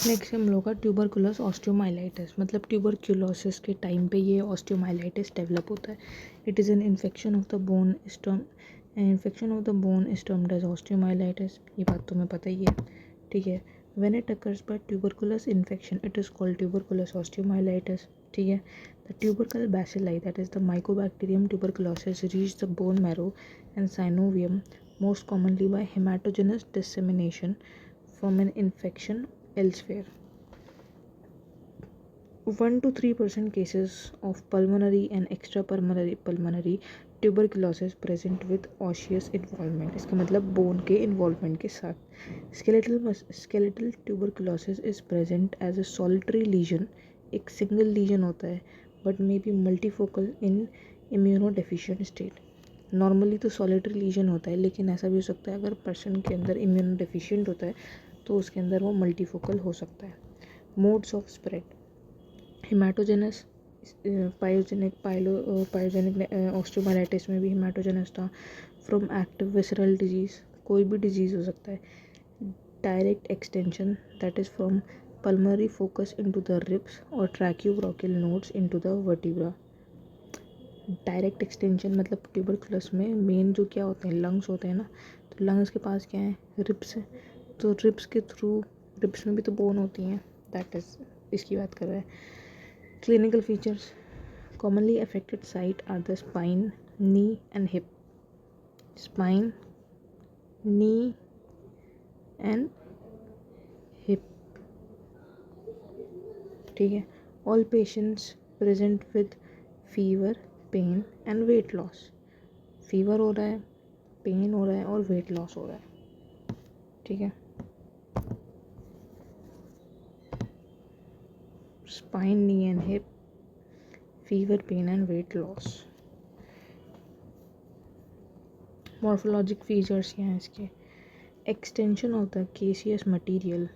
Next हम लोग का ट्यूबरकुलस ऑस्टियोमाइलाइटिस, मतलब ट्यूबरक्यूलोसिस के टाइम पे ये ऑस्टियोमाइलाइटिस डेवलप होता है. It is an infection of the bone is termed, an infection of the bone is termed as osteomyelitis. ये बात तुम्हें पता ही है, ठीक है. When it occurs by tuberculous infection it is called tuberculous osteomyelitis, ठीक है. The tubercle bacilli, that is the mycobacterium tuberculosis, reach the bone marrow and synovium most commonly by hematogenous dissemination from an infection elsewhere. 1 to 3% cases of pulmonary and extrapulmonary tuberculosis present with osseous involvement. इसका मतलब bone के involvement के साथ. skeletal tuberculosis is present as a solitary lesion. एक single lesion होता है but may be multifocal in immunodeficient state. Normally तो solitary lesion होता है, लेकिन ऐसा भी हो सकता है अगर पर्सन के अंदर इम्यूनो डेफिशिएंट होता है तो उसके अंदर वो मल्टीफोकल हो सकता है. Modes of spread, haematogenous, pyogenic osteomyelitis में भी हेमाटोजेनस था. फ्रॉम एक्टिव विसरल डिजीज़, कोई भी डिजीज़ हो सकता है. Direct extension, that is from pulmonary focus into the ribs और tracheobronchial nodes into the vertebra. Direct extension मतलब ट्यूबरकुलस में मेन जो क्या होते हैं, लंग्स होते हैं ना. तो लंग्स के पास क्या है, रिब्स है. तो रिब्स के थ्रू, रिब्स में भी तो बोन होती हैं, दैट इज़ इसकी बात कर रहे हैं. Clinical features, commonly affected site are the spine, knee and hip. Spine, knee and hip, ठीक है. All patients present with fever, pain and weight loss. Fever हो रहा है, पेन हो रहा है और वेट लॉस हो रहा है, ठीक है. Spine, knee and hip, fever, pain and weight loss. Morphologic features क्या हैं इसके. Extension of the caseous material,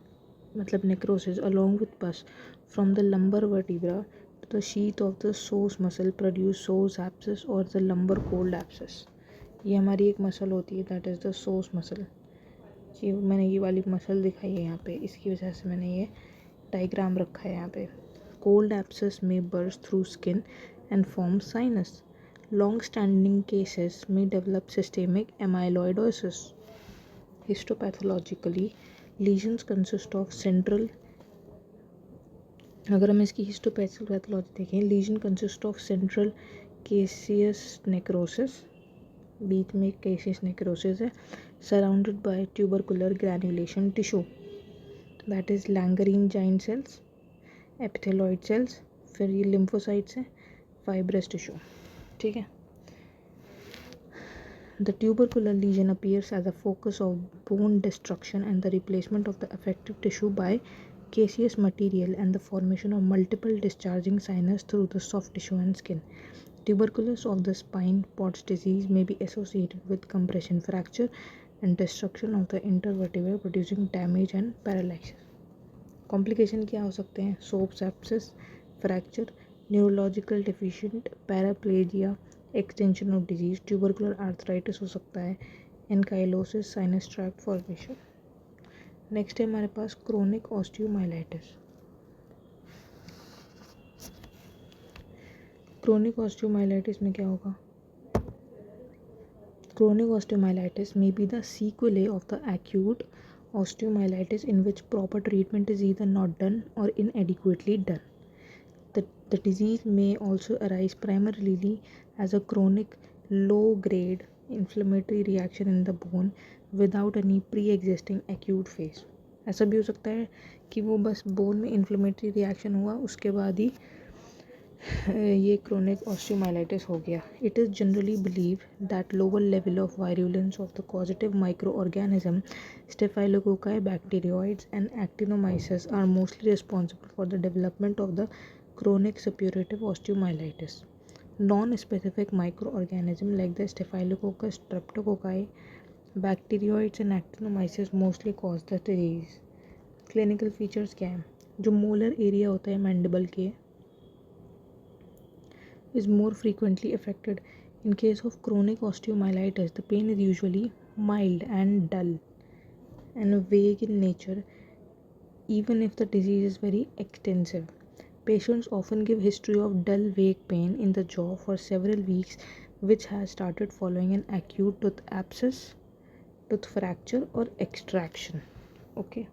मतलब necrosis along with pus from the lumbar vertebra to the sheath of the psoas muscle produce psoas abscess और the lumbar cold एप्सिस. ये हमारी एक muscle होती है, that is the psoas muscle. ये मैंने ये वाली मसल दिखाई है यहाँ पे, इसकी वजह से मैंने ये डायग्राम रखा है यहाँ पे. कोल्ड एप्सिस में burst through skin and form sinus. Long standing cases में develop systemic amyloidosis. Histopathologically lesions consist of central, अगर हम इसकी हिस्टोपैथोलॉजी देखें, lesion consist of central caseous necrosis, बीच में केसियस नेक्रोसिस है, surrounded by tubercular granulation tissue, that is लैंगरीन giant cells, epithelioid cells, फिर ये लिम्फोसाइट्स हैं, फाइब्रस टिश्यू, ठीक है. The tubercular lesion appears as a focus of bone destruction and the replacement of the affected tissue by caseous material and the formation of multiple discharging sinus through the soft tissue and skin. Tuberculosis of the spine, Pott's disease, may be associated with compression fracture and destruction of the intervertebrae, producing damage and paralysis. Complication क्या हो सकते हैं, soap sepsis, fracture, neurological deficient, paraplegia, extension of disease, tubercular arthritis हो सकता है, ankylosis, sinus tract formation. Next है हमारे पास chronic osteomyelitis. Chronic osteomyelitis में क्या होगा, chronic osteomyelitis may be the sequelae of the acute osteomyelitis in which proper treatment is either not done or inadequately done. The disease may also arise primarily as a chronic low-grade inflammatory reaction in the bone without any pre-existing acute phase. ऐसा भी हो सकता है कि वो बस bone में inflammatory reaction हुआ, उसके बाद ही ये क्रोनिक ऑस्टियोमाइलाइटिस हो गया. It is generally believe that lower level of virulence of the causative microorganism staphylococci, bacteroides and actinomyces are mostly responsible for the development of the chronic suppurative osteomyelitis. Non-specific microorganisms like the Staphylococcus, Streptococci, bacteroids and actinomyces mostly cause the disease. Clinical features क्या है, जो molar area होता है mandible के is more frequently affected. In case of chronic osteomyelitis, the pain is usually mild and dull and vague in nature even if the disease is very extensive. Patients often give history of dull vague pain in the jaw for several weeks, which has started following an acute tooth abscess, tooth fracture or extraction. Okay,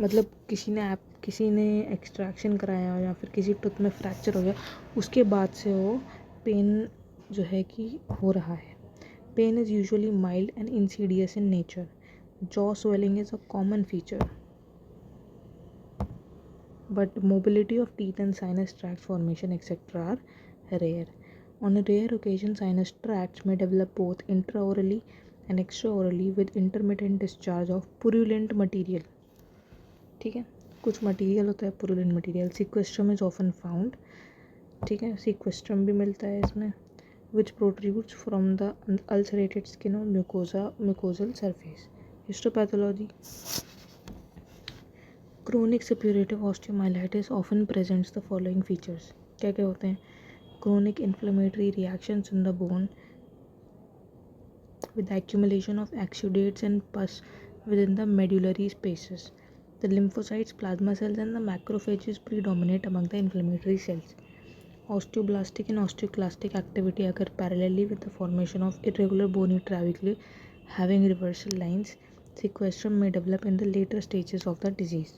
मतलब किसी ने extraction कराया या फिर किसी tooth में fracture हो गया, उसके बाद से वो पेन जो है कि हो रहा है. Pain is usually mild and insidious in nature. Jaw swelling is a common feature, but mobility of teeth and sinus tract formation etc. are rare. On a rare occasion, sinus tracts may develop both intraorally and extraorally with intermittent discharge of purulent material. ठीक है, कुछ material होता है purulent material. Sequestrum is often found. ठीक है, sequestrum भी मिलता है इसमें, which protrudes from the ulcerated skin और mucosal surface. Histopathology. Chronic suppurative osteomyelitis often presents the following features. क्या क्या होते हैं? Chronic inflammatory reactions in the bone with the accumulation of exudates and pus within the medullary spaces. The lymphocytes, plasma cells, and the macrophages predominate among the inflammatory cells. Osteoblastic and osteoclastic activity occur parallelly with the formation of irregular bony trabeculae having reversal lines. Sequestrum may develop in the later stages of the disease.